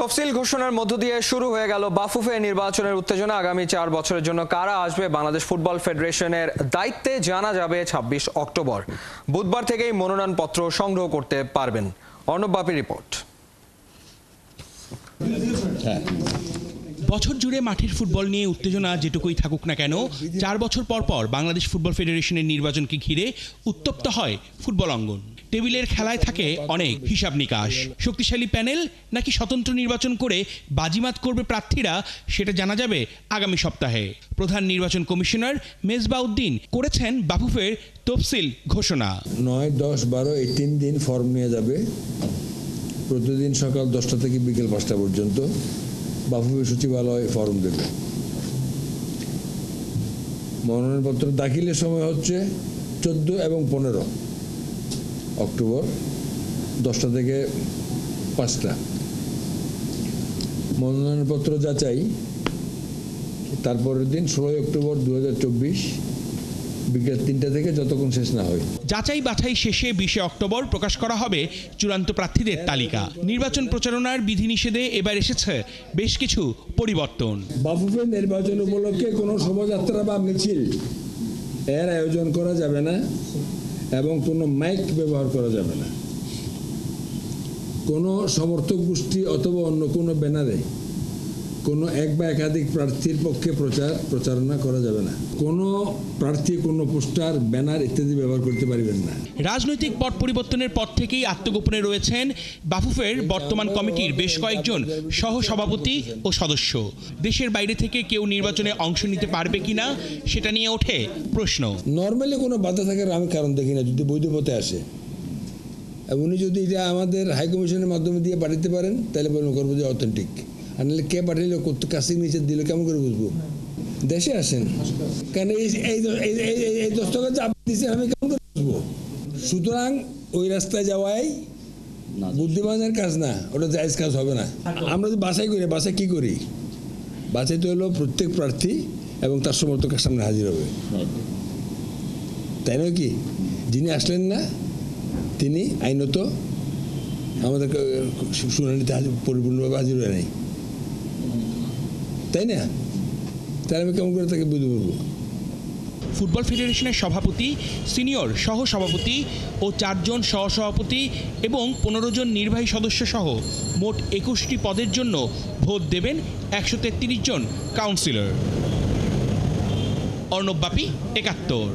তফসিল ঘোষণার মধ্য দিয়ে শুরু হয়ে গেল বাফুফে নির্বাচনের উত্তেজনা। আগামী 4 বছরের জন্য কারা আসবে বাংলাদেশ ফুটবল ফেডারেশনের দায়িত্বে জানা যাবে 26 অক্টোবর। বুধবার থেকেই মনোনয়নপত্র সংগ্রহ করতে পারবেন। অর্ণব বাপির রিপোর্ট। বছর জুড়ে মাঠের ফুটবল নিয়ে উত্তেজনা যেটুকুই থাকুক না কেন, 4 বছর পর পর বাংলাদেশ ফুটবল ফেডারেশনের নির্বাচনকে ঘিরে উত্তপ্ত হয় ফুটবল অঙ্গন। টেবিলের খেলায় থাকে অনেক হিসাব নিকাশ। শক্তিশালী প্যানেল নাকি স্বতন্ত্র নির্বাচন করে বাজিমাত করবে প্রার্থীরা, সেটা জানা যাবে আগামী সপ্তাহে। প্রধান নির্বাচন কমিশনার মেজবাউদ্দিন করেছেন বাফুফের তফসিল ঘোষণা। 9, 10, 12 এই 3 দিন ফর্ম নিয়ে যাবে। প্রতিদিন সকাল 10টা থেকে বিকেল 5টা পর্যন্ত বাফুফে সচিবালয় ফর্ম দেবে। মনোনয়নপত্র দাখিলের সময় হচ্ছে 14 এবং 15 অক্টোবর 10টা থেকে 5টা। মনোনয়নপত্র যাচাই তারপরের দিন 16 অক্টোবর 2024 বিকেল 3টা থেকে যতক্ষণ শেষ না হয়। যাচাই বাছাই শেষে 20 অক্টোবর প্রকাশ করা হবে চূড়ান্ত প্রার্থীদের তালিকা। নির্বাচন প্রচারণার বিধিনিষেধে এবার এসেছে বেশ কিছু পরিবর্তন। বাফুফে নির্বাচন উপলক্ষে কোনো শোভাযাত্রা বা মিছিল এর আয়োজন করা যাবে না এবং কোনো মাইক ব্যবহার করা যাবে না। কোনো সমর্থক গোষ্ঠী অথবা অন্য কোনো ব্যানারে কোনো এক বা একাধিক প্রার্থীর পক্ষে প্রচারণা করা যাবে না। কোনো প্রার্থী কোনো পোস্টার, ব্যানার ইত্যাদি ব্যবহার করতে পারবেন না। রাজনৈতিক পট পরিবর্তনের পর থেকেই আত্মগোপনে রয়েছেন বাফুফের বর্তমান কমিটির বেশ কয়েকজন সহ সভাপতি ও সদস্য। দেশের বাইরে থেকে কেউ নির্বাচনে অংশ নিতে পারবে কিনা সেটা নিয়ে ওঠে প্রশ্ন। নর্মালি কোনো বাধা থাকার আমি কারণ দেখি না, যদি বৈধ পথে আসে। উনি যদি এটা আমাদের হাইকমিশনের মাধ্যমে দিয়ে পাঠাতে পারেন তাহলে মনে করবো যে অথেন্টিক। আর নাহলে কে পাঠাইলো, কত কাছে নিচে দিল, কেমন করে বুঝবো? দেশে আসেন, কেন এই দস্তখত চাপ দিচ্ছেন, আমি কেমন করে বুঝবো? সুতরাং ওই রাস্তায় যাওয়াই বুদ্ধিমানের কাজ না, ওটা জায়েজ কাজ হবে না। আমরা যদি বাছাই করি, বাছাই কি করি? বাছাই তো হলো প্রত্যেক প্রার্থী এবং তার সমর্থকের সামনে হাজির হবে, তাই নয় কি? যিনি আসলেন না তিনি আইনত আমাদের শুনানিতে পরিপূর্ণভাবে হাজির হয়ে নাই, তাই না? তাহলে আমি কেমন করে তাকে বুঝতে পারবো? ফুটবল ফেডারেশনের সভাপতি, সিনিয়র সহ সভাপতি ও 4 জন সহসভাপতি এবং 15 জন নির্বাহী সদস্য সহ মোট 21টি পদের জন্য ভোট দেবেন 133 জন কাউন্সিলর। অর্ণব বাপি, 71।